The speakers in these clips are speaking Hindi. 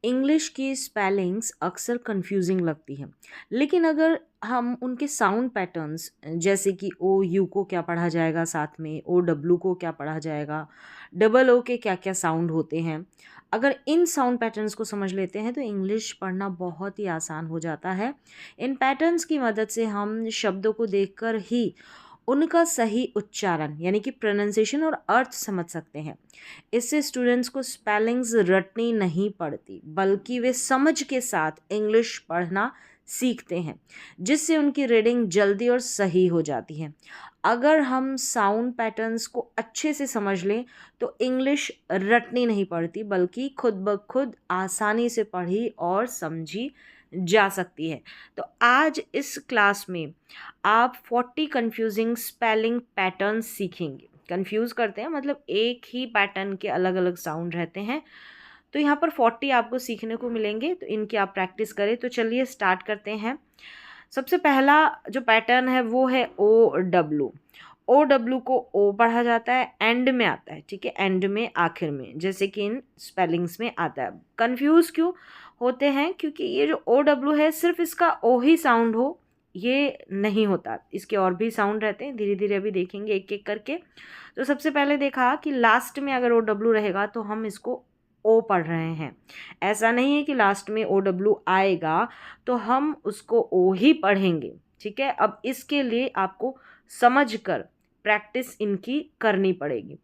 इंग्लिश की स्पेलिंग्स अक्सर कंफ्यूजिंग लगती है, लेकिन अगर हम उनके साउंड पैटर्न्स जैसे कि ओ यू को क्या पढ़ा जाएगा, साथ में ओ डब्ल्यू को क्या पढ़ा जाएगा, डबल ओ के क्या क्या साउंड होते हैं, अगर इन साउंड पैटर्न्स को समझ लेते हैं तो इंग्लिश पढ़ना बहुत ही आसान हो जाता है। इन पैटर्न्स की मदद से हम शब्दों को देखकर ही उनका सही उच्चारण यानी कि प्रोनाउंसिएशन और अर्थ समझ सकते हैं। इससे स्टूडेंट्स को स्पेलिंग्स रटनी नहीं पड़ती, बल्कि वे समझ के साथ इंग्लिश पढ़ना सीखते हैं, जिससे उनकी रीडिंग जल्दी और सही हो जाती है। अगर हम साउंड पैटर्न्स को अच्छे से समझ लें तो इंग्लिश रटनी नहीं पड़ती, बल्कि खुद ब खुद आसानी से पढ़ी और समझी जा सकती है। तो आज इस क्लास में आप 40 कंफ्यूजिंग स्पेलिंग पैटर्न सीखेंगे। कंफ्यूज करते हैं मतलब एक ही पैटर्न के अलग अलग साउंड रहते हैं। तो यहाँ पर 40 आपको सीखने को मिलेंगे, तो इनकी आप प्रैक्टिस करें। तो चलिए स्टार्ट करते हैं। सबसे पहला जो पैटर्न है वो है ओ डब्ल्यू। ओ डब्ल्यू को ओ पढ़ा जाता है, एंड में आता है, ठीक है, एंड में, आखिर में, जैसे कि इन स्पेलिंग्स में आता है। कंफ्यूज क्यों होते हैं? क्योंकि ये जो ओ डब्ल्यू है सिर्फ इसका ओ ही साउंड हो ये नहीं होता, इसके और भी साउंड रहते हैं। धीरे धीरे अभी देखेंगे एक एक करके। तो सबसे पहले देखा कि लास्ट में अगर ओ डब्ल्यू रहेगा तो हम इसको ओ पढ़ रहे हैं। ऐसा नहीं है कि लास्ट में ओ डब्ल्यू आएगा तो हम उसको ओ ही पढ़ेंगे, ठीक है। अब इसके लिए आपको समझकर प्रैक्टिस इनकी करनी पड़ेगी।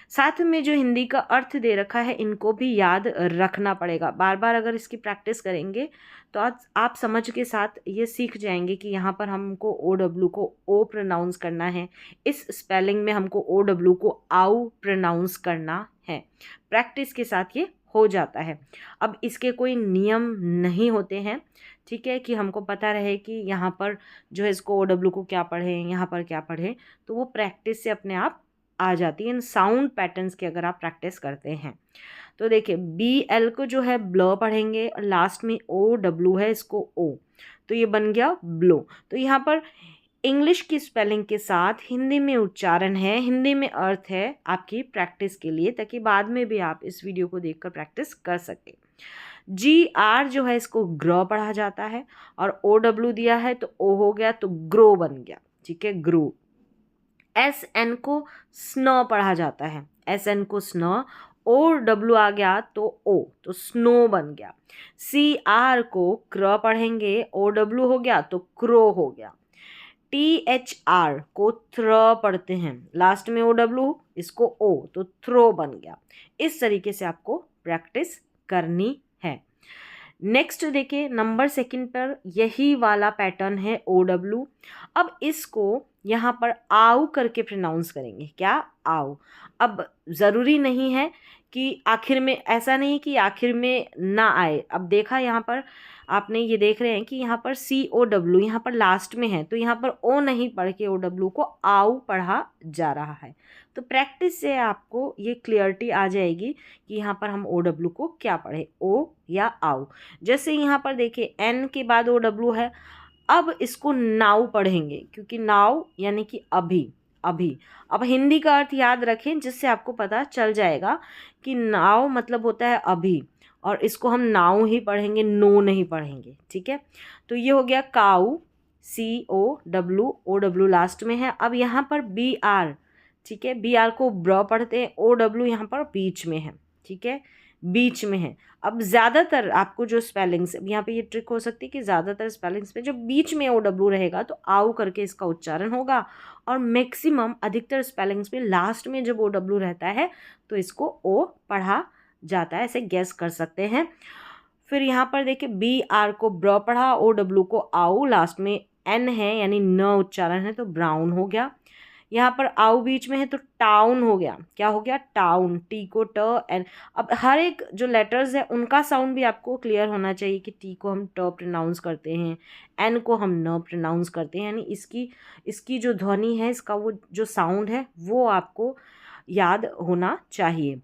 साथ में जो हिंदी का अर्थ दे रखा है इनको भी याद रखना पड़ेगा। बार बार अगर इसकी प्रैक्टिस करेंगे तो आज आप समझ के साथ ये सीख जाएंगे कि यहाँ पर हमको ओ डब्ल्यू को ओ प्रोनाउंस करना है, इस स्पेलिंग में हमको ओ डब्ल्यू को आउ प्रोनाउंस करना है। प्रैक्टिस के साथ ये हो जाता है। अब इसके कोई नियम नहीं होते हैं, ठीक है, कि हमको पता रहे कि यहाँ पर जो है इसको ओ डब्ल्यू को क्या पढ़ें, यहाँ पर क्या पढ़ें। तो वो प्रैक्टिस से अपने आप आ जाती है इन साउंड पैटर्न्स की अगर आप प्रैक्टिस करते हैं। तो देखिए बी एल को जो है ब्ल पढ़ेंगे और लास्ट में ओ डब्ल्यू है, इसको ओ, तो ये बन गया ब्लो। तो यहाँ पर इंग्लिश की स्पेलिंग के साथ हिंदी में उच्चारण है, हिंदी में अर्थ है आपकी प्रैक्टिस के लिए, ताकि बाद में भी आप इस वीडियो को देखकर प्रैक्टिस कर सकें। जी आर जो है इसको ग्र पढ़ा जाता है और ओ डब्ल्यू दिया है तो ओ हो गया तो ग्रो बन गया, ठीक है, ग्रो। एस एन को स्नो पढ़ा जाता है, एस एन को स्नो, ओ डब्ल्यू आ गया तो ओ, तो स्नो बन गया। सी आर को क्र पढ़ेंगे, ओ डब्ल्यू हो गया तो क्रो हो गया। टी एच आर को थ्र पढ़ते हैं, लास्ट में ओ डब्ल्यू, इसको ओ, तो थ्रो बन गया। इस तरीके से आपको प्रैक्टिस करनी है। नेक्स्ट देखिए नंबर सेकंड पर यही वाला पैटर्न है ओ डब्ल्यू। अब इसको यहाँ पर आउ करके प्रोनाउंस करेंगे, क्या, आउ। अब ज़रूरी नहीं है कि आखिर में, ऐसा नहीं कि आखिर में ना आए। अब देखा यहाँ पर आपने, ये देख रहे हैं कि यहाँ पर सी ओ डब्ल्यू यहाँ पर लास्ट में है, तो यहाँ पर ओ नहीं पढ़ के ओ डब्ल्यू को आउ पढ़ा जा रहा है। तो प्रैक्टिस से आपको ये क्लियरिटी आ जाएगी कि यहाँ पर हम ओ डब्ल्यू को क्या पढ़े, ओ या आउ। जैसे यहाँ पर देखिए एन के बाद ओ डब्ल्यू है, अब इसको नाउ पढ़ेंगे, क्योंकि नाउ यानी कि अभी, अभी। अब हिंदी का अर्थ याद रखें जिससे आपको पता चल जाएगा कि नाउ मतलब होता है अभी, और इसको हम नाउ ही पढ़ेंगे, नो नहीं पढ़ेंगे, ठीक है। तो ये हो गया काउ, सी ओ डब्ल्यू लास्ट में है। अब यहाँ पर बी आर, ठीक है, बी आर को ब्र पढ़ते हैं, ओ डब्ल्यू यहाँ पर बीच में है, ठीक है, बीच में है। अब ज़्यादातर आपको जो स्पेलिंग्स, यहाँ पे ये ट्रिक हो सकती है कि ज़्यादातर स्पेलिंग्स में जो बीच में ओ डब्ल्यू रहेगा तो आउ करके इसका उच्चारण होगा, और मैक्सिमम अधिकतर स्पेलिंग्स में लास्ट में जब ओ डब्ल्यू रहता है तो इसको ओ पढ़ा जाता है, ऐसे गैस कर सकते हैं। फिर यहाँ पर देखिए बी आर को ब्र पढ़ा, ओ डब्ल्यू को आउ, लास्ट में एन है यानी न उच्चारण है तो ब्राउन हो गया। यहाँ पर आउ बीच में है तो टाउन हो गया, क्या हो गया, टाउन, टी को ट एन। अब हर एक जो लेटर्स है उनका साउंड भी आपको क्लियर होना चाहिए कि टी को हम ट प्रोनाउंस करते हैं, एन को हम न प्रोनाउंस करते हैं, यानी इसकी इसकी जो ध्वनि है, इसका वो जो साउंड है वो आपको याद होना चाहिए।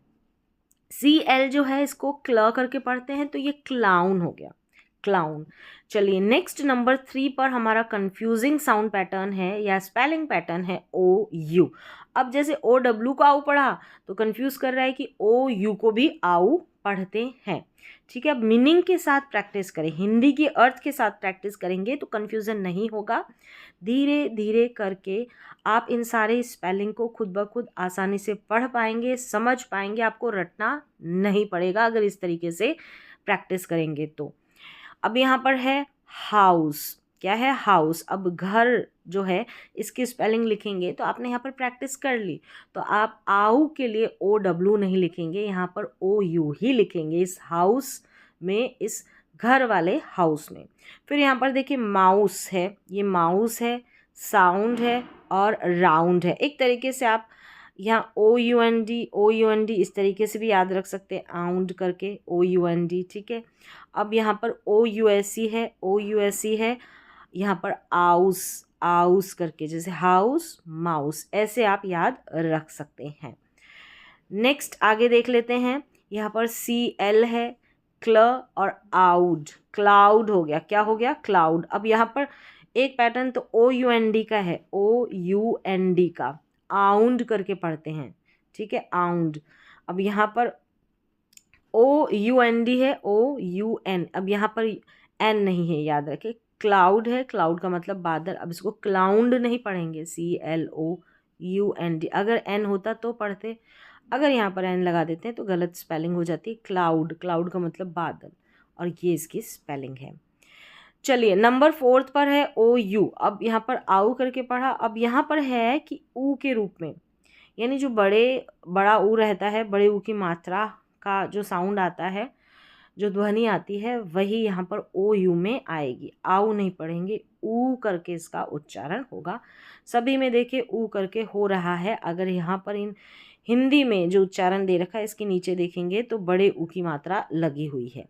सी एल जो है इसको क्ल करके पढ़ते हैं तो ये क्लाउन हो गया, क्लाउन। चलिए नेक्स्ट नंबर 3 पर हमारा कंफ्यूजिंग साउंड पैटर्न है या स्पेलिंग पैटर्न है ओ यू। अब जैसे ओ डब्ल्यू को आऊ पढ़ा तो कंफ्यूज कर रहा है कि ओ यू को भी आऊ पढ़ते हैं। ठीक है, अब मीनिंग के साथ प्रैक्टिस करें, हिंदी की अर्थ के साथ प्रैक्टिस करेंगे तो कन्फ्यूज़न नहीं होगा। धीरे धीरे करके आप इन सारे स्पेलिंग को खुद ब खुद आसानी से पढ़ पाएंगे, समझ पाएंगे, आपको रटना नहीं पड़ेगा अगर इस तरीके से प्रैक्टिस करेंगे तो। अब यहाँ पर है हाउस, क्या है हाउस। अब घर जो है इसकी स्पेलिंग लिखेंगे तो आपने यहाँ पर प्रैक्टिस कर ली, तो आप आउ के लिए OW नहीं लिखेंगे, यहाँ पर OU ही लिखेंगे इस हाउस में, इस घर वाले हाउस में। फिर यहाँ पर देखिए माउस है, ये माउस है, साउंड है और राउंड है। एक तरीके से आप यहाँ OUND इस तरीके से भी याद रख सकते हैं, आउंड करके OUND। ठीक है, अब यहाँ पर OUSE है, यहाँ पर आउस करके, जैसे हाउस माउस, ऐसे आप याद रख सकते हैं। नेक्स्ट आगे देख लेते हैं, यहाँ पर CL है, क्ल और आउड, क्लाउड हो गया, क्या हो गया क्लाउड। अब यहाँ पर एक पैटर्न तो OUND का है, OUND का आउंड करके पढ़ते हैं। ठीक है, आउंड। अब यहाँ पर OUND है, OUN, अब यहाँ पर N नहीं है, याद रखें। क्लाउड है, क्लाउड का मतलब बादल, अब इसको क्लाउंड नहीं पढ़ेंगे, CLOUND। अगर N होता तो पढ़ते, अगर यहाँ पर N लगा देते हैं तो गलत स्पेलिंग हो जाती है। क्लाउड, क्लाउड का मतलब बादल, और ये इसकी स्पेलिंग है। चलिए नंबर 4 पर है OU। अब यहाँ पर आउ करके पढ़ा, अब यहाँ पर है कि ऊ के रूप में, यानी जो बड़ा ऊ रहता है, बड़े ऊ की मात्रा का जो साउंड आता है, जो ध्वनि आती है, वही यहाँ पर OU में आएगी। आउ नहीं पढ़ेंगे, ऊ करके इसका उच्चारण होगा। सभी में देखिए ऊ करके हो रहा है। अगर यहाँ पर इन हिंदी में जो उच्चारण दे रखा है इसके नीचे देखेंगे तो बड़े ऊ की मात्रा लगी हुई है,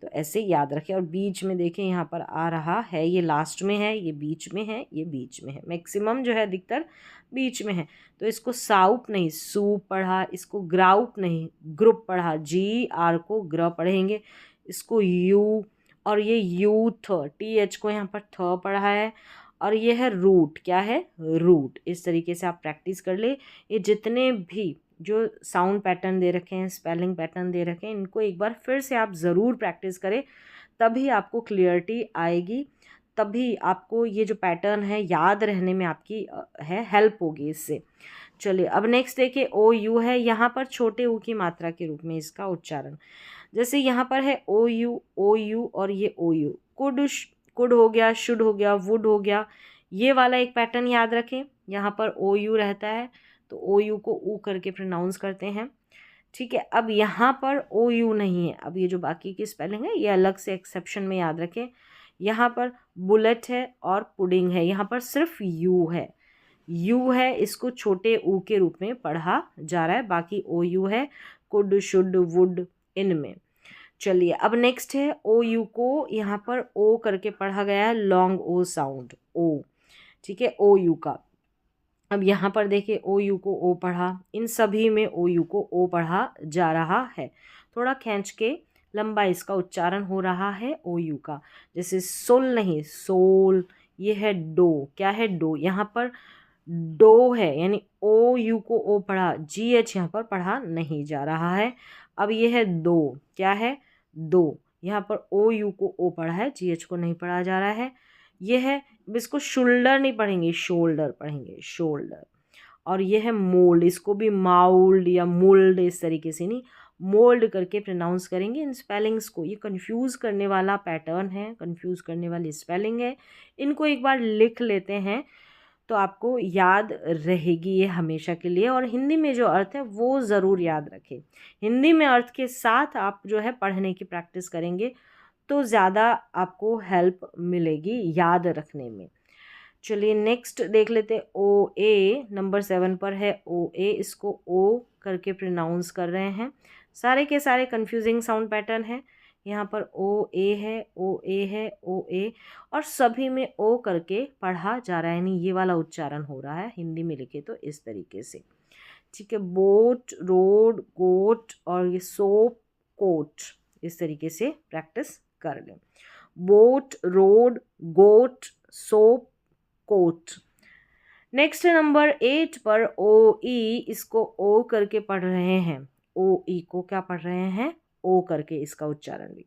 तो ऐसे याद रखें। और बीच में देखें यहाँ पर आ रहा है, ये लास्ट में है, ये बीच में है, ये बीच में है, मैक्सिमम जो है अधिकतर बीच में है। तो इसको साउप नहीं सूप पढ़ा, इसको ग्राउप नहीं ग्रुप पढ़ा, GR को ग्र पढ़ेंगे, इसको यू, और ये यूथ, TH को यहाँ पर थ पढ़ा है, और ये है रूट, क्या है रूट। इस तरीके से आप प्रैक्टिस कर ले। ये जितने भी जो साउंड पैटर्न दे रखे हैं, स्पेलिंग पैटर्न दे रखे हैं, इनको एक बार फिर से आप ज़रूर प्रैक्टिस करें, तभी आपको क्लियरिटी आएगी, तभी आपको ये जो पैटर्न है याद रहने में आपकी है हेल्प होगी इससे। चलिए अब नेक्स्ट देखिए OU है, यहाँ पर छोटे ऊ की मात्रा के रूप में इसका उच्चारण, जैसे यहाँ पर है OU और ये OU, कुड हो गया, शुड हो गया, वुड हो गया, ये वाला एक पैटर्न याद रखें। यहाँ पर OU रहता है तो OU को ऊ करके प्रोनाउंस करते हैं। ठीक है, अब यहाँ पर OU नहीं है, अब ये जो बाकी की स्पेलिंग है ये अलग से एक्सेप्शन में याद रखें। यहाँ पर बुलेट है और पुडिंग है, यहाँ पर सिर्फ यू है, इसको छोटे ऊ के रूप में पढ़ा जा रहा है, बाकी OU है कुड शुड वुड इनमें। चलिए अब नेक्स्ट है OU को यहाँ पर O करके पढ़ा गया है, लॉन्ग O साउंड, O। ठीक है, OU का। अब यहाँ पर देखिए OU को O पढ़ा, इन सभी में OU को O पढ़ा जा रहा है, थोड़ा खींच के लंबा इसका उच्चारण हो रहा है OU का, जैसे सोल नहीं सोल। ये है डो, क्या है डो, यहाँ पर डो है, यानी OU को O पढ़ा, GH यहाँ पर पढ़ा नहीं जा रहा है। अब ये है दो, क्या है दो, यहाँ पर OU को O पढ़ा है, GH को नहीं पढ़ा जा रहा है। ये है, इसको शोल्डर नहीं पढ़ेंगे, शोल्डर पढ़ेंगे, शोल्डर। और ये है मोल्ड, इसको भी माउल्ड या मोल्ड इस तरीके से नहीं, मोल्ड करके प्रोनाउंस करेंगे इन स्पेलिंग्स को। ये कंफ्यूज करने वाला पैटर्न है, कंफ्यूज करने वाली स्पेलिंग है, इनको एक बार लिख लेते हैं तो आपको याद रहेगी ये हमेशा के लिए। और हिंदी में जो अर्थ है वो ज़रूर याद रखें, हिंदी में अर्थ के साथ आप जो है पढ़ने की प्रैक्टिस करेंगे तो ज़्यादा आपको हेल्प मिलेगी याद रखने में। चलिए नेक्स्ट देख लेते OA, नंबर 7 पर है OA, इसको O करके प्रोनाउंस कर रहे हैं। सारे के सारे कंफ्यूजिंग साउंड पैटर्न है, यहाँ पर OA है, OA है, OA, और सभी में O करके पढ़ा जा रहा है, यानी ये वाला उच्चारण हो रहा है। हिंदी में लिखे तो इस तरीके से। ठीक है, बोट, रोड, गोट, और ये सोप, कोट, इस तरीके से प्रैक्टिस कर लें। बोट, रोड, गोट, सोप, कोट। नेक्स्ट नंबर 8 पर OE, इसको O करके पढ़ रहे हैं, OE को क्या पढ़ रहे हैं ओ करके इसका उच्चारण भी।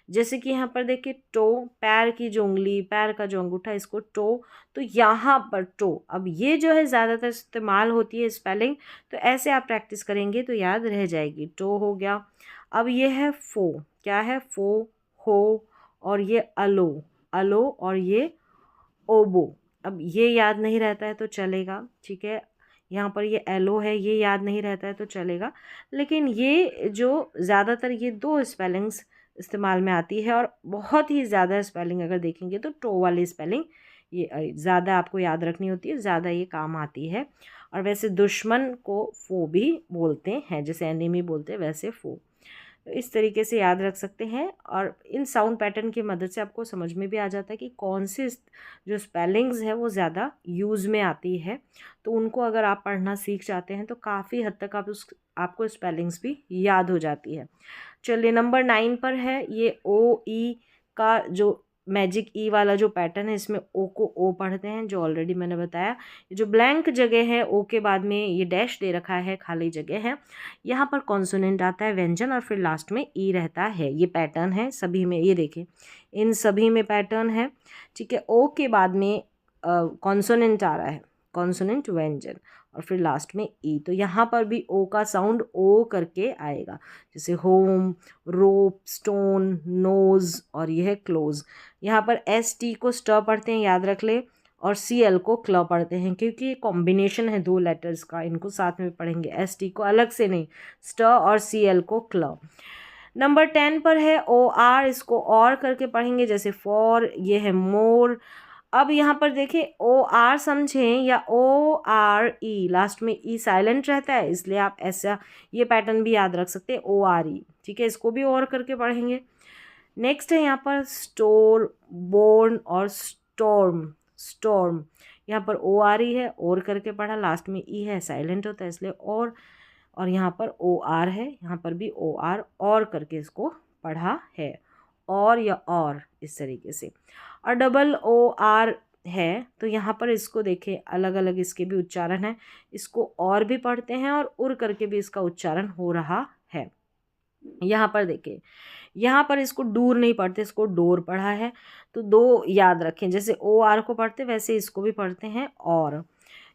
जैसे कि यहाँ पर देखिए टो, पैर की जो उंगली, पैर का जो अंगूठा, इसको टो, तो यहाँ पर टो। अब ये जो है ज़्यादातर इस्तेमाल होती है स्पेलिंग, तो ऐसे आप प्रैक्टिस करेंगे तो याद रह जाएगी। टो हो गया। अब ये है फो, क्या है, फो, हो, और ये अलो, अलो, और ये ओबो। अब ये याद नहीं रहता है तो चलेगा, ठीक है। यहाँ पर ये एलो है, ये याद नहीं रहता है तो चलेगा, लेकिन ये जो ज़्यादातर ये दो स्पेलिंग्स इस्तेमाल में आती है, और बहुत ही ज़्यादा स्पेलिंग अगर देखेंगे तो टो वाली स्पेलिंग ये ज़्यादा आपको याद रखनी होती है, ज़्यादा ये काम आती है। और वैसे दुश्मन को फो भी बोलते हैं, जैसे एनिमी बोलते हैं वैसे फो। तो इस तरीके से याद रख सकते हैं, और इन साउंड पैटर्न की मदद से आपको समझ में भी आ जाता है कि कौन सी जो स्पेलिंग्स है वो ज़्यादा यूज़ में आती है। तो उनको अगर आप पढ़ना सीख जाते हैं तो काफ़ी हद तक आपको स्पेलिंग्स भी याद हो जाती है। चलिए नंबर 9 पर है ये ओ ई का जो मैजिक ई वाला जो पैटर्न है, इसमें ओ को ओ पढ़ते हैं, जो ऑलरेडी मैंने बताया। जो ब्लैंक जगह है ओ के बाद में ये डैश दे रखा है, खाली जगह है, यहाँ पर कॉन्सोनेंट आता है, व्यंजन, और फिर लास्ट में ई रहता है। ये पैटर्न है सभी में, ये देखें इन सभी में पैटर्न है, ठीक है। ओ के बाद में कॉन्सोनेंट आ रहा है, कॉन्सोनेंट, व्यंजन, और फिर लास्ट में ई। तो यहाँ पर भी ओ का साउंड ओ करके आएगा, जैसे होम, रोप, स्टोन, नोज, और यह है क्लोज। यहाँ पर एस टी को स्ट पढ़ते हैं, याद रख ले, और सी एल को क्ल पढ़ते हैं, क्योंकि ये कॉम्बिनेशन है दो लेटर्स का, इनको साथ में पढ़ेंगे, एस टी को अलग से नहीं, स्ट, और सी एल को क्ल। नंबर 10 पर है ओ आर, इसको और करके पढ़ेंगे, जैसे फॉर, ये है मोर। अब यहाँ पर देखिए ओ आर समझें या ओ आर ई, लास्ट में ई साइलेंट रहता है, इसलिए आप ऐसा ये पैटर्न भी याद रख सकते हैं, ओ आर ई, ठीक है। इसको भी और करके पढ़ेंगे। नेक्स्ट है यहाँ पर स्टोर, बोर्न, और स्टॉर्म, स्टॉर्म। यहाँ पर ओ आर ई है, और करके पढ़ा, लास्ट में ई है, साइलेंट होता है इसलिए और यहाँ पर ओ आर है, यहाँ पर भी ओ आर, और करके इसको पढ़ा है, और या और, इस तरीके से। और डबल ओ आर है, तो यहाँ पर इसको देखें, अलग अलग इसके भी उच्चारण है, इसको और भी पढ़ते हैं और उर करके भी इसका उच्चारण हो रहा है। यहाँ पर देखें, यहाँ पर इसको डूर नहीं पढ़ते, इसको डोर पढ़ा है, तो दो याद रखें, जैसे ओ आर को पढ़ते वैसे इसको भी पढ़ते हैं, और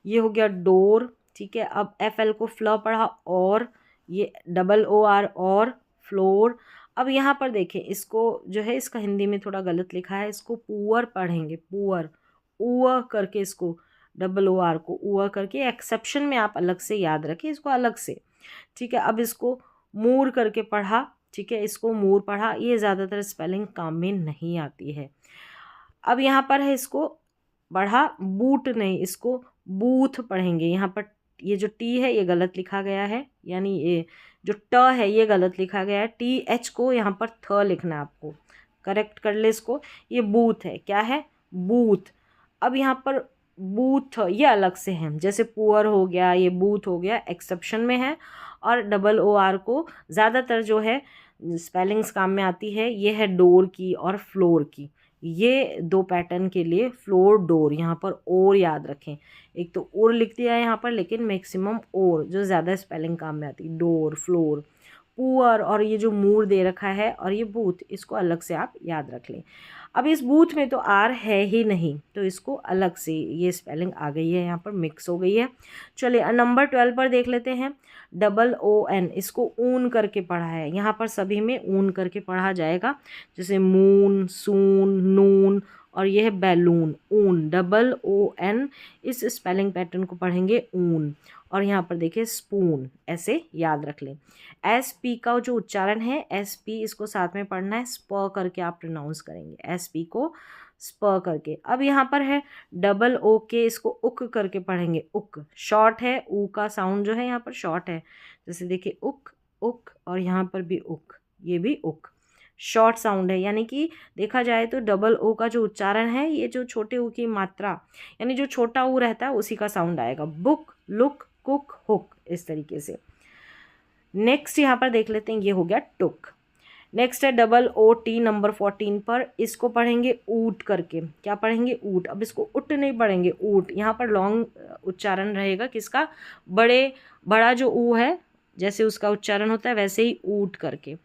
ये हो गया डोर, ठीक है। अब एफ एल को फ्ल पढ़ा, और ये डबल ओ आर, और फ्लोर। अब यहाँ पर देखें, इसको जो है इसका हिंदी में थोड़ा गलत लिखा है, इसको पुअर पढ़ेंगे, पुअर, उआ करके, इसको डबल ओ आर को उआ करके, एक्सेप्शन में आप अलग से याद रखें इसको अलग से, ठीक है। अब इसको मूर करके पढ़ा, ठीक है, इसको मूर पढ़ा, ये ज़्यादातर स्पेलिंग काम में नहीं आती है। अब यहाँ पर है, इसको पढ़ा बूट नहीं, इसको बूथ पढ़ेंगे। यहाँ पर ये जो टी है ये गलत लिखा गया है, यानी ये जो ट है ये गलत लिखा गया है, टी एच को यहाँ पर थ लिखना है आपको, करेक्ट कर ले इसको। ये बूथ है, क्या है, बूथ। अब यहाँ पर बूथ ये अलग से है, जैसे पुअर हो गया, ये बूथ हो गया, एक्सेप्शन में है। और डबल ओ आर को ज़्यादातर जो है स्पेलिंग्स काम में आती है, ये है डोर की और फ्लोर की। ये दो पैटर्न के लिए फ्लोर, डोर, यहाँ पर और याद रखें, एक तो और लिख दिया है यहाँ पर, लेकिन मैक्सिमम और जो ज़्यादा स्पेलिंग काम में आती है, डोर, फ्लोर, पुअर, और ये जो मूर दे रखा है, और ये बूथ, इसको अलग से आप याद रख लें। अब इस बूथ में तो आर है ही नहीं, तो इसको अलग से ये स्पेलिंग आ गई है, यहाँ पर मिक्स हो गई है। चलिए नंबर 12 पर देख लेते हैं, डबल ओ एन, इसको ऊन करके पढ़ा है, यहाँ पर सभी में ऊन करके पढ़ा जाएगा, जैसे मून, सून, नून, और यह है बैलून, ऊन, डबल ओ एन, इस स्पेलिंग पैटर्न को पढ़ेंगे ऊन। और यहाँ पर देखिए स्पून, ऐसे याद रख लें। एस पी का जो उच्चारण है, एस पी, इसको साथ में पढ़ना है, स्प करके आप प्रोनाउंस करेंगे, एस पी को स्प करके। अब यहाँ पर है डबल ओ के, इसको उक करके पढ़ेंगे, उक, शॉर्ट है, ऊ का साउंड जो है यहाँ पर शॉर्ट है, जैसे देखिए उक, उक, और यहाँ पर भी उक, ये भी उक, शॉर्ट साउंड है। यानी कि देखा जाए तो डबल ओ का जो उच्चारण है, ये जो छोटे ऊ की मात्रा, यानी जो छोटा ऊ रहता है उसी का साउंड आएगा, बुक, लुक, कुक, हुक, इस तरीके से। नेक्स्ट यहाँ पर देख लेते हैं, ये हो गया टुक। नेक्स्ट है डबल ओ टी, नंबर 14 पर, इसको पढ़ेंगे ऊट करके, क्या पढ़ेंगे, ऊट। अब इसको उट नहीं पढ़ेंगे, ऊट, यहाँ पर लॉन्ग उच्चारण रहेगा किसका, बड़ा जो ऊ है, जैसे उसका उच्चारण होता है वैसे ही ऊट करके।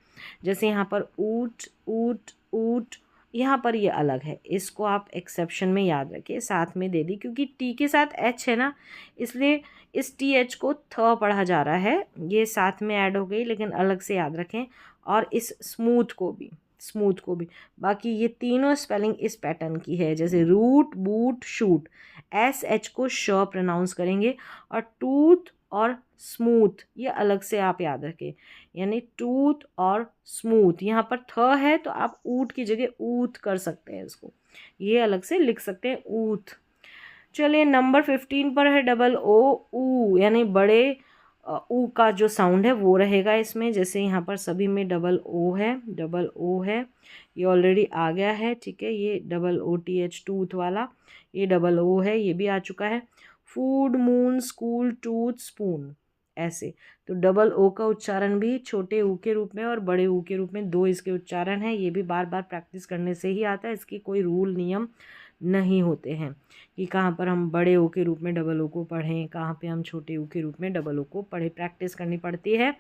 जैसे यहाँ पर ऊट, ऊट, ऊट, यहाँ पर ये अलग है, इसको आप एक्सेप्शन में याद रखिए, साथ में दे दी क्योंकि टी के साथ एच है ना, इसलिए इस टी एच को थ पढ़ा जा रहा है, ये साथ में ऐड हो गई लेकिन अलग से याद रखें। और इस स्मूथ को भी, स्मूथ को भी, बाकी ये तीनों स्पेलिंग इस पैटर्न की है। जैसे root, boot, shoot, S H को श प्रोनाउंस करेंगे, और टूथ और स्मूथ ये अलग से आप याद रखें, यानी टूथ और स्मूथ। यहाँ पर थ है तो आप ऊट की जगह ऊथ कर सकते हैं, इसको ये अलग से लिख सकते हैं, ऊथ। चलिए नंबर 15 पर है डबल ओ, ऊ, यानी बड़े ऊ का जो साउंड है वो रहेगा इसमें। जैसे यहाँ पर सभी में डबल ओ है, डबल ओ है, ये ऑलरेडी आ गया है, ठीक है, ये double O T H tooth वाला, ये डबल ओ है, ये भी आ चुका है। Food, moon, school, tooth, spoon, ऐसे। तो डबल ओ का उच्चारण भी छोटे ऊ के रूप में और बड़े ऊ के रूप में दो इसके उच्चारण हैं। ये भी बार बार प्रैक्टिस करने से ही आता है, इसकी कोई रूल नियम नहीं होते हैं कि कहाँ पर हम बड़े ओ के रूप में डबल ओ को पढ़ें, कहाँ पे हम छोटे ओ के रूप में डबल ओ को पढ़ें, प्रैक्टिस करनी पड़ती है।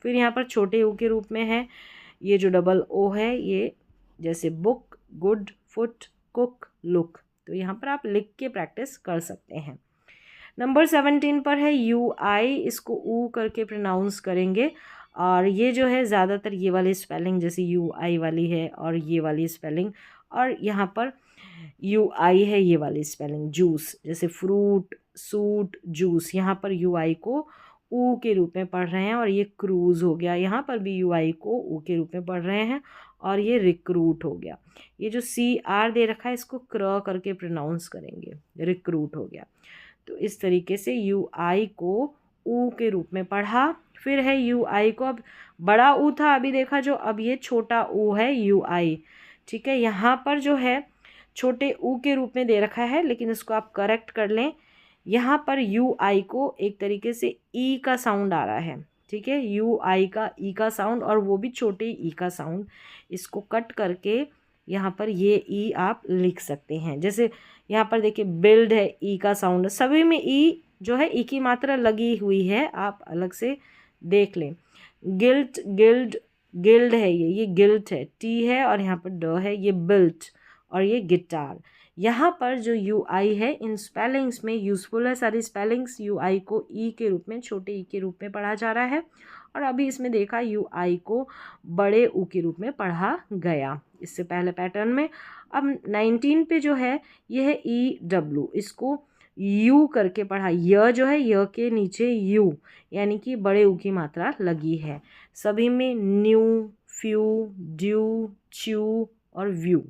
फिर यहाँ पर छोटे ओ के रूप में है ये जो डबल ओ है, ये जैसे book, good, foot, cook, look, तो यहाँ पर आप लिख के प्रैक्टिस कर सकते हैं। नंबर 17 पर है यू आई, इसको ऊ करके प्रोनाउंस करेंगे, और ये जो है ज़्यादातर ये वाली स्पेलिंग जैसे यू आई वाली है, और ये वाली स्पेलिंग, और यहाँ पर यू आई है ये वाली स्पेलिंग, जूस, जैसे फ्रूट, सूट, जूस, यहाँ पर यू आई को ऊ के रूप में पढ़ रहे हैं। और ये क्रूज हो गया, यहाँ पर भी यू आई को ऊ के रूप में पढ़ रहे हैं। और ये रिक्रूट हो गया, ये जो सी आर दे रखा है इसको क्र करके प्रोनाउंस करेंगे, रिक्रूट हो गया। तो इस तरीके से यू आई को ऊ के रूप में पढ़ा। फिर है यू आई को, अब बड़ा ऊ था अभी देखा जो, अब ये छोटा ऊ है यू आई, ठीक है। यहाँ पर जो है छोटे ऊ के रूप में दे रखा है, लेकिन इसको आप करेक्ट कर लें, यहाँ पर यू आई को एक तरीके से ई का साउंड आ रहा है, ठीक है, यू आई का ई का साउंड, और वो भी छोटे ई का साउंड, इसको कट करके यहाँ पर ये ई आप लिख सकते हैं। जैसे यहाँ पर देखिए बिल्ड है, ई का साउंड, सभी में ई जो है ई की मात्रा लगी हुई है, आप अलग से देख लें। गिल्ट, गिल्ड, गिल्ड है, ये गिल्ट है, टी है, और यहाँ पर ड है, ये बिल्ट, और ये गिटार। यहाँ पर जो यू आई है इन स्पेलिंग्स में यूज़फुल है सारी स्पेलिंग्स, यू आई को ई के रूप में, छोटे ई के रूप में पढ़ा जा रहा है, और अभी इसमें देखा यू आई को बड़े ऊ के रूप में पढ़ा गया इससे पहले पैटर्न में। अब 19 पे जो है ये है ई डब्ल्यू, इसको यू करके पढ़ा, य जो है य के नीचे यू, यानी कि बड़े ऊ की मात्रा लगी है। सभी में न्यू, फ्यू, ड्यू, च्यू और व्यू,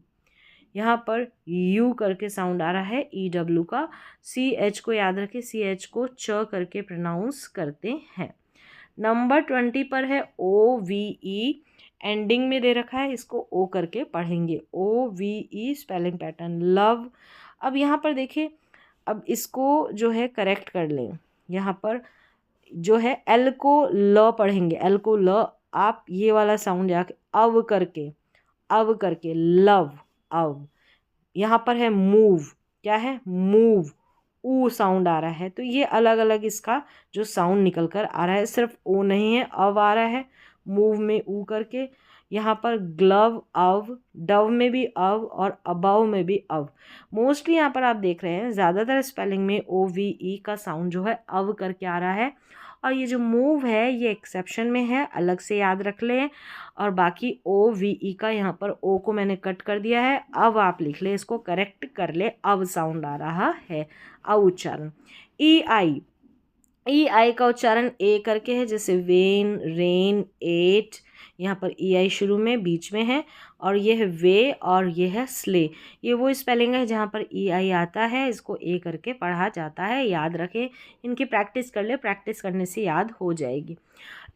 यहाँ पर यू करके साउंड आ रहा है ई डब्ल्यू का। सी एच को याद रखें, सी एच को च करके प्रोनाउंस करते हैं। नंबर 20 पर है ओ वी ई, एंडिंग में दे रखा है, इसको ओ करके पढ़ेंगे, O V E spelling pattern, love. अब यहाँ पर देखिए, अब इसको जो है करेक्ट कर लें, यहाँ पर जो है एल को ल पढ़ेंगे, एल को ल, आप ये वाला साउंड जाके अव करके, अव करके, लव, अव। यहाँ पर है मूव, क्या है, मूव, ऊ साउंड आ रहा है, तो ये अलग अलग इसका जो साउंड निकल कर आ रहा है, सिर्फ ओ नहीं है, अव आ रहा है, मूव में ऊ करके। यहाँ पर ग्लव, अव, डव में भी अव, और अबव में भी अव। मोस्टली यहाँ पर आप देख रहे हैं ज़्यादातर स्पेलिंग में ओ वी ई का साउंड जो है अव करके आ रहा है, और ये जो मूव है ये एक्सेप्शन में है, अलग से याद रख लें। और बाकी ओ वी ई का यहाँ पर ओ को मैंने कट कर दिया है, अब आप लिख लें, इसको करेक्ट कर ले, अब साउंड आ रहा है, अब उच्चारण। ई आई, ई आई का उच्चारण ए करके है, जैसे वेन, रेन, एट, यहाँ पर ई आई शुरू में, बीच में है, और ये है वे, और ये है स्ले। ये वो स्पेलिंग है जहाँ पर ई आई आता है, इसको ए करके पढ़ा जाता है, याद रखें, इनकी प्रैक्टिस कर ले, प्रैक्टिस करने से याद हो जाएगी।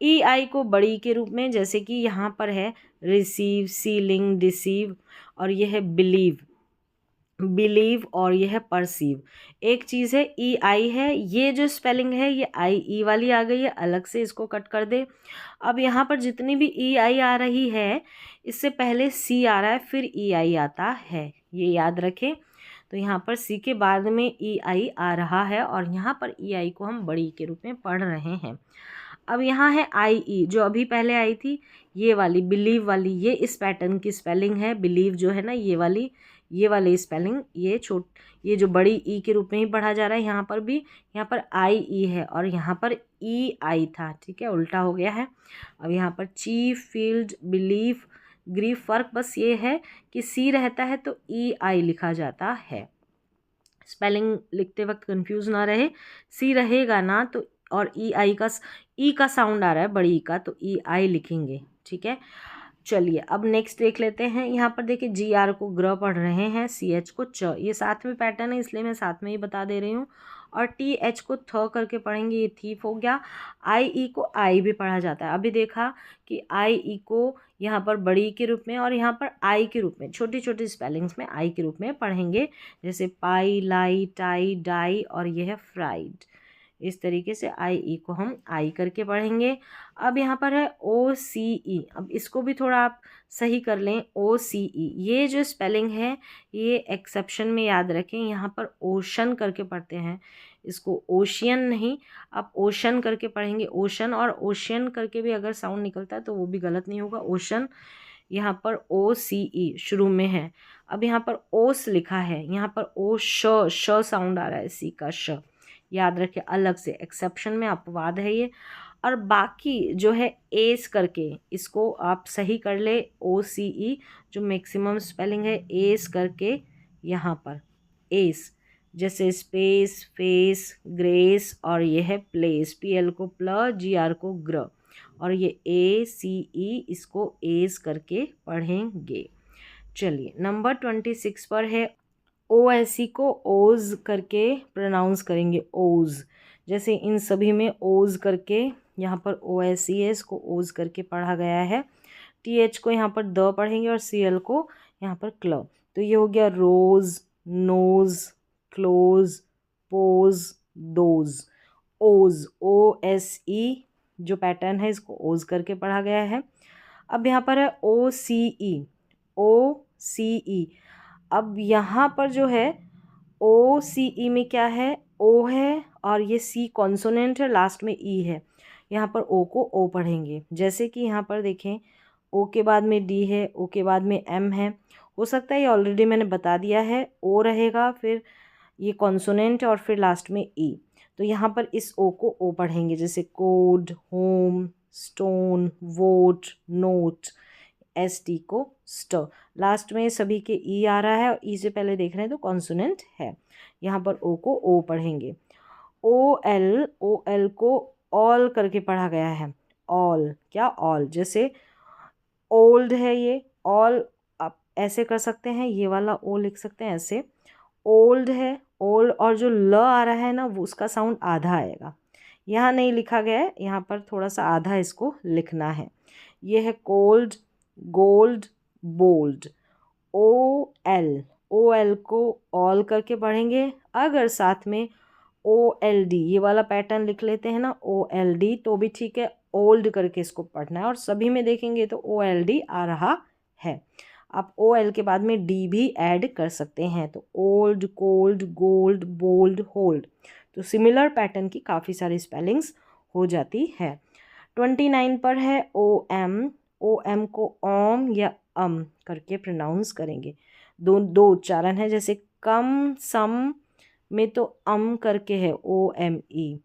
ई आई को बड़ी के रूप में, जैसे कि यहाँ पर है रिसीव, सीलिंग, डिसीव, और ये है बिलीव, बिलीव, और ये है परसीव। एक चीज़ है ई आई है, ये जो स्पेलिंग है ये आई ई वाली आ गई है, अलग से इसको कट कर दे। अब यहाँ पर जितनी भी ई आई आ रही है, इससे पहले सी आ रहा है, फिर ई आई आता है, ये याद रखें। तो यहाँ पर सी के बाद में ई आई आ रहा है, और यहाँ पर ई आई को हम बड़ी के रूप में पढ़ रहे हैं। अब यहाँ है आई ई, जो अभी पहले आई थी ये वाली बिलीव वाली, ये इस पैटर्न की स्पेलिंग है। बिलीव जो है ना ये वाली स्पेलिंग, ये जो बड़ी ई के रूप में ही पढ़ा जा रहा है। यहाँ पर भी, यहाँ पर आई ई है और यहाँ पर ई आई था, ठीक है, उल्टा हो गया है। अब यहाँ पर चीफ, फील्ड, बिलीव, ग्रीफ, फ़र्क बस ये है कि सी रहता है तो ई आई लिखा जाता है। स्पेलिंग लिखते वक्त कंफ्यूज ना रहे, सी रहेगा ना तो, और ई का साउंड आ रहा है बड़ी ई का, तो ई आई लिखेंगे, ठीक है। चलिए अब नेक्स्ट देख लेते हैं। यहाँ पर देखिए जी आर को ग्र पढ़ रहे हैं, सी एच को च, ये साथ में पैटर्न है इसलिए मैं साथ में ही बता दे रही हूँ। और टी एच को थ करके पढ़ेंगे, ये थीफ हो गया। आई ई को आई भी पढ़ा जाता है। अभी देखा कि आई ई को यहाँ पर बड़ी के रूप में और यहाँ पर आई के रूप में, छोटी छोटी स्पेलिंग्स में आई के रूप में पढ़ेंगे, जैसे पाई, लाई, टाई, डाई, और ये है फ्राइड। इस तरीके से आई ई को हम आई करके पढ़ेंगे। अब यहाँ पर है ओ सी ई, अब इसको भी थोड़ा आप सही कर लें। ओ सी ई, ये जो स्पेलिंग है ये एक्सेप्शन में याद रखें, यहाँ पर ओशन करके पढ़ते हैं, इसको ओशियन नहीं, आप ओशन करके पढ़ेंगे। ओशन और ओशियन करके भी अगर साउंड निकलता है तो वो भी गलत नहीं होगा। ओशन, यहाँ पर ओ सी ई शुरू में है। अब यहाँ पर ओस लिखा है, यहाँ पर ओ श साउंड आ रहा है, सी का श, याद रखें, अलग से एक्सेप्शन में अपवाद है ये। और बाकी जो है एस करके, इसको आप सही कर ले, ओ सी ई जो मैक्सिमम स्पेलिंग है, एस करके यहाँ पर एस, जैसे स्पेस, फेस, ग्रेस, और ये है प्लेस, पी एल को प्ल, जी आर को ग्र, और ये ए सी ई, इसको एस करके पढ़ेंगे। चलिए नंबर 26 पर है ओ एस ई को ओज करके प्रोनाउंस करेंगे, ओज, जैसे इन सभी में ओज करके, यहाँ पर ओ एस ई है, इसको ओज करके पढ़ा गया है। टी एच को यहाँ पर द पढ़ेंगे और सी एल को यहाँ पर क्ल, तो ये हो गया रोज, नोज, क्लोज, पोज, डोज, ओज, ओ एस ई जो पैटर्न है इसको ओज करके पढ़ा गया है। अब यहाँ पर है ओ सी ई, ओ सी ई, अब यहाँ पर जो है ओ सी ई में क्या है, ओ है और ये सी कॉन्सोनेंट है, लास्ट में ई है, यहाँ पर ओ को ओ पढ़ेंगे। जैसे कि यहाँ पर देखें, ओ के बाद में डी है, ओ के बाद में एम है, हो सकता है ये ऑलरेडी मैंने बता दिया है, ओ रहेगा, फिर ये कॉन्सोनेंट और फिर लास्ट में ई, तो यहाँ पर इस ओ को ओ पढ़ेंगे, जैसे code, home, stone, vote, note, S T को स्ट, लास्ट में सभी के ई आ रहा है और ई से पहले देख रहे हैं तो कॉन्सोनेंट है, यहाँ पर ओ को ओ पढ़ेंगे। ओ एल को ऑल करके पढ़ा गया है, ऑल, क्या ऑल, जैसे ओल्ड है ये, ऑल आप ऐसे कर सकते हैं, ये वाला ओ लिख सकते हैं ऐसे, ओल्ड है, ओल्ड, और जो ल आ रहा है ना वो उसका साउंड आधा आएगा, यहाँ नहीं लिखा गया है, यहाँ पर थोड़ा सा आधा इसको लिखना है। ये है cold, gold, bold, O L को ऑल करके पढ़ेंगे। अगर साथ में ओ एल डी ये वाला पैटर्न लिख लेते हैं ना, ओ एल डी, तो भी ठीक है, ओल्ड करके इसको पढ़ना है, और सभी में देखेंगे तो ओ एल डी आ रहा है। आप ओ एल के बाद में डी भी ऐड कर सकते हैं, तो old, cold, gold, bold, hold, तो सिमिलर पैटर्न की काफ़ी सारी स्पेलिंग्स हो जाती है। 29 पर है ओ एम को ओम या अम करके प्रोनाउंस करेंगे, दो उच्चारण है, जैसे कम सम में तो अम करके है, ओ एम ई,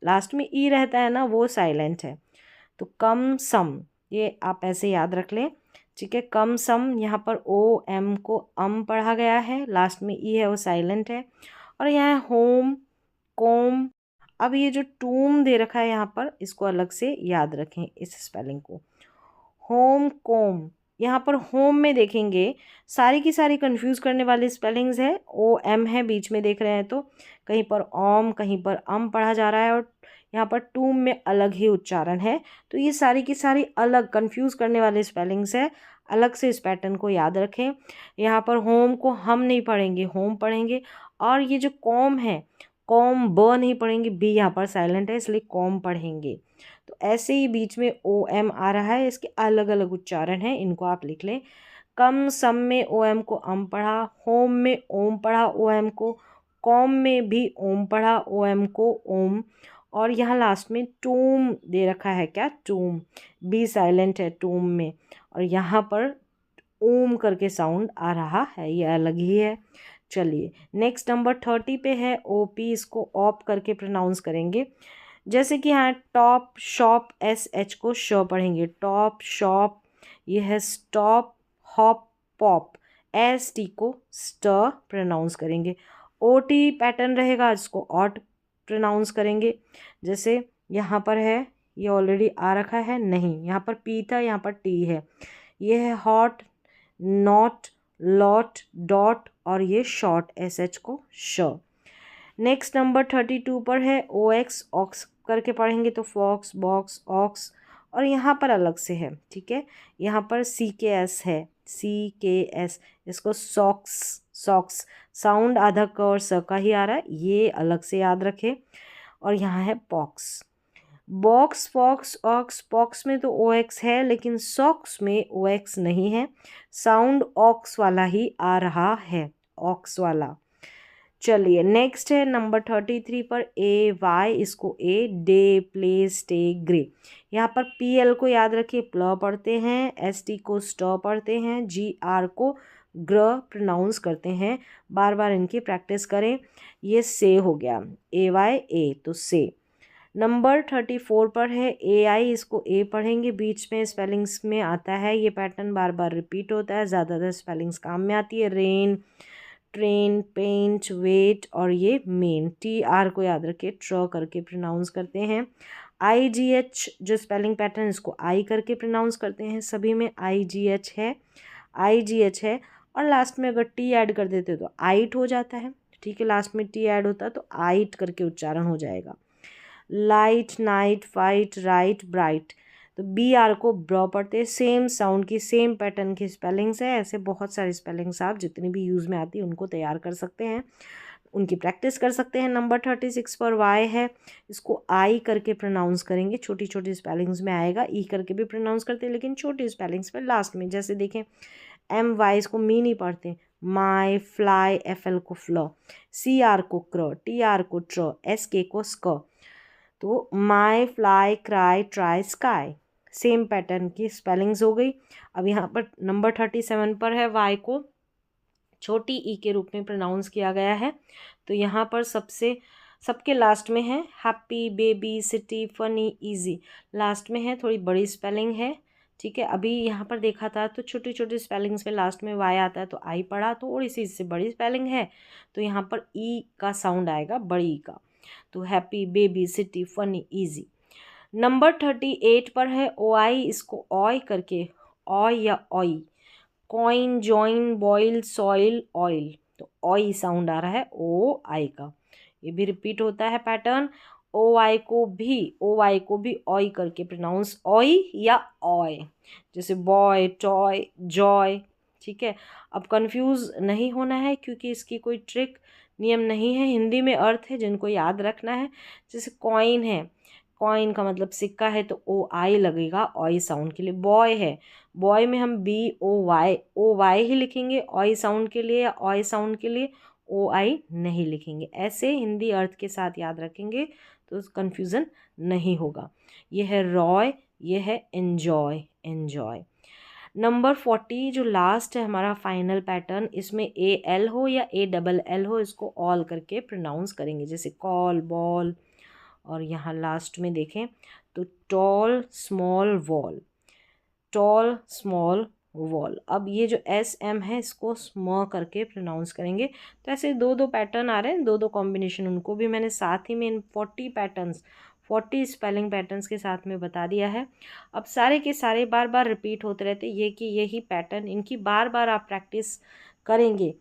लास्ट में ई रहता है ना वो साइलेंट है, तो कम सम, ये आप ऐसे याद रख लें, ठीक है। कम सम, यहाँ पर ओ एम को अम पढ़ा गया है, लास्ट में ई है वो साइलेंट है। और यहाँ है होम, कोम, अब ये जो टूम दे रखा है यहाँ पर, इसको अलग से याद रखें इस स्पेलिंग को, होम, कोम, यहाँ पर होम में देखेंगे सारी की सारी कंफ्यूज करने वाली स्पेलिंग्स है, ओ एम है बीच में देख रहे हैं तो कहीं पर ओम, कहीं पर अम पढ़ा जा रहा है, और यहाँ पर टूम में अलग ही उच्चारण है, तो ये सारी की सारी अलग कंफ्यूज करने वाली स्पेलिंग्स है, अलग से इस पैटर्न को याद रखें। यहाँ पर होम को हम नहीं पढ़ेंगे, होम पढ़ेंगे, और ये जो कॉम है, कॉम ब नहीं पढ़ेंगे, बी यहाँ पर साइलेंट है इसलिए कॉम पढ़ेंगे, तो ऐसे ही बीच में ओ एम आ रहा है, इसके अलग अलग उच्चारण हैं, इनको आप लिख लें। कम सम में ओ एम को अम पढ़ा, होम में ओम पढ़ा ओ एम को, कॉम में भी ओम पढ़ा ओ एम को, ओम, और यहाँ लास्ट में टूम दे रखा है, क्या टूम, बी साइलेंट है टूम में, और यहाँ पर ओम करके साउंड आ रहा है, ये अलग ही है। चलिए नेक्स्ट नंबर 30 पे है ओ पी, इसको ऑप करके प्रोनाउंस करेंगे। जैसे कि यहाँ टॉप शॉप, एस एच को श पढ़ेंगे, टॉप शॉप, ये है stop hop pop, S T को स्ट प्रोनाउंस करेंगे। ओ टी पैटर्न रहेगा, इसको ऑट प्रोनाउंस करेंगे। जैसे यहाँ पर है, ये ऑलरेडी आ रखा है, नहीं यहाँ पर पी था, यहाँ पर टी है, ये है हॉट, नॉट, लॉट, डॉट, और ये शॉर्ट, एस एच को श। नेक्स्ट नंबर 32 पर है ओ एक्स, ऑक्स करके पढ़ेंगे तो फॉक्स, बॉक्स, ऑक्स, और यहाँ पर अलग से है, ठीक है, यहाँ पर सी के एस है, सी के एस, इसको सॉक्स, सॉक्स, साउंड आधा क और स का ही आ रहा है, ये अलग से याद रखें। और यहाँ है pox, box, fox, ox, pox में तो ओ एक्स है लेकिन सॉक्स में ओ एक्स नहीं है, साउंड ऑक्स वाला ही आ रहा है, ऑक्स वाला। चलिए नेक्स्ट है नंबर 33 पर ए वाई, इसको ए, डे, प्ले, स्टे, ग्रे। यहाँ पर पी एल को याद रखिए प्ल पढ़ते हैं, एस टी को स्ट पढ़ते हैं, जी आर को ग्र प्रोनाउंस करते हैं, बार बार इनकी प्रैक्टिस करें। ये से हो गया, ए वाई ए, तो से। नंबर 34 पर है ए आई, इसको ए पढ़ेंगे, बीच में स्पेलिंग्स में आता है, ये पैटर्न बार बार रिपीट होता है, ज़्यादातर स्पेलिंग्स काम में आती है, रेन, ट्रेन, पेंट, वेट, और ये मेन, टी आर को याद रखिए ट्र करके प्रोनाउंस करते हैं। आई जी एच जो स्पेलिंग पैटर्न, इसको आई करके प्रोनाउंस करते हैं, सभी में आई जी एच है, आई जी एच है, और लास्ट में अगर टी ऐड कर देते तो आइट हो जाता है, ठीक है, लास्ट में टी ऐड होता है तो आइट करके उच्चारण हो जाएगा। Light, night, fight, right, bright, तो बी आर को ब्र पढ़ते हैं, सेम साउंड की, सेम पैटर्न की स्पेलिंग्स है, ऐसे बहुत सारी स्पेलिंग्स आप जितनी भी यूज़ में आती है उनको तैयार कर सकते हैं, उनकी प्रैक्टिस कर सकते हैं। नंबर 36 पर वाई है, इसको आई करके प्रोनाउंस करेंगे, छोटी छोटी स्पेलिंग्स में आएगा, ई करके भी प्रोनाउंस करते हैं लेकिन छोटी स्पेलिंग्स में लास्ट में, जैसे देखें एम वाई, इसको मी नहीं पढ़ते, माई, फ्लाई, एफ एल को फ्ल, सी आर को क्र, टी आर को ट्र, एस के को स्क, तो my, fly, cry, try, sky, same pattern की स्पेलिंग्स हो गई। अब यहाँ पर नंबर 37 पर है वाई को छोटी ई के रूप में प्रोनाउंस किया गया है, तो यहाँ पर सबके लास्ट में है happy, baby, city, funny, easy, last में है, थोड़ी बड़ी स्पेलिंग है, ठीक है। अभी यहाँ पर देखा था तो छोटी छोटी स्पेलिंग्स में लास्ट में वाई आता है तो आई पढ़ा, तो थोड़ी सी इससे बड़ी स्पेलिंग है तो यहाँ पर ई का साउंड आएगा, बड़ी ई का, तो happy, baby, city, funny, easy. Number 38 पर है ओ आई, इसको ऑय करके, ऑय या ऑई, coin, join, boil, soil, oil, तो ऑय साउंड आ रहा है ओ आई का, ये भी रिपीट होता है पैटर्न। ओ आई को भी ऑय करके प्रोनाउंस, ऑय या ऑय, जैसे बॉय, टॉय, जॉय, ठीक है। अब कंफ्यूज नहीं होना है क्योंकि इसकी कोई ट्रिक नियम नहीं है, हिंदी में अर्थ है जिनको याद रखना है। जैसे कॉइन है, कॉइन का मतलब सिक्का है तो ओ आई लगेगा ऑय साउंड के लिए। बॉय है, बॉय में हम ओ वाई ही लिखेंगे ऑय साउंड के लिए, या ऑय साउंड के लिए ओ आई नहीं लिखेंगे, ऐसे हिंदी अर्थ के साथ याद रखेंगे तो कन्फ्यूज़न नहीं होगा। ये है रॉय, ये है एन्जॉय, एन्जॉय। नंबर 40 जो लास्ट है हमारा फाइनल पैटर्न, इसमें ए एल हो या ए डबल एल हो, इसको ऑल करके प्रोनाउंस करेंगे, जैसे कॉल, बॉल, और यहाँ लास्ट में देखें तो tall, small, wall, tall, small, wall. अब ये जो एस एम है इसको स्म करके प्रोनाउंस करेंगे, तो ऐसे दो दो पैटर्न आ रहे हैं, दो दो कॉम्बिनेशन, उनको भी मैंने साथ ही में इन 40 स्पेलिंग पैटर्न्स के साथ में बता दिया है। अब सारे के सारे बार बार रिपीट होते रहते, ये कि यही पैटर्न, इनकी बार बार आप प्रैक्टिस करेंगे।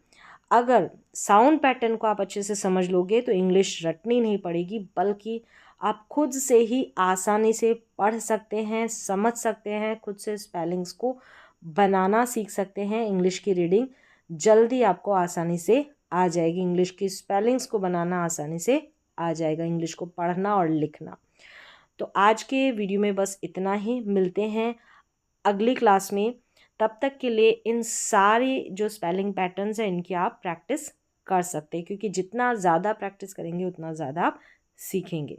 अगर साउंड पैटर्न को आप अच्छे से समझ लोगे तो इंग्लिश रटनी नहीं पड़ेगी, बल्कि आप खुद से ही आसानी से पढ़ सकते हैं, समझ सकते हैं, खुद से स्पेलिंग्स को बनाना सीख सकते हैं। इंग्लिश की रीडिंग जल्दी आपको आसानी से आ जाएगी, इंग्लिश की स्पेलिंग्स को बनाना आसानी से आ जाएगा, इंग्लिश को पढ़ना और लिखना। तो आज के वीडियो में बस इतना ही, मिलते हैं अगली क्लास में। तब तक के लिए इन सारी जो स्पेलिंग पैटर्न्स हैं इनकी आप प्रैक्टिस कर सकते हैं, क्योंकि जितना ज़्यादा प्रैक्टिस करेंगे उतना ज़्यादा आप सीखेंगे।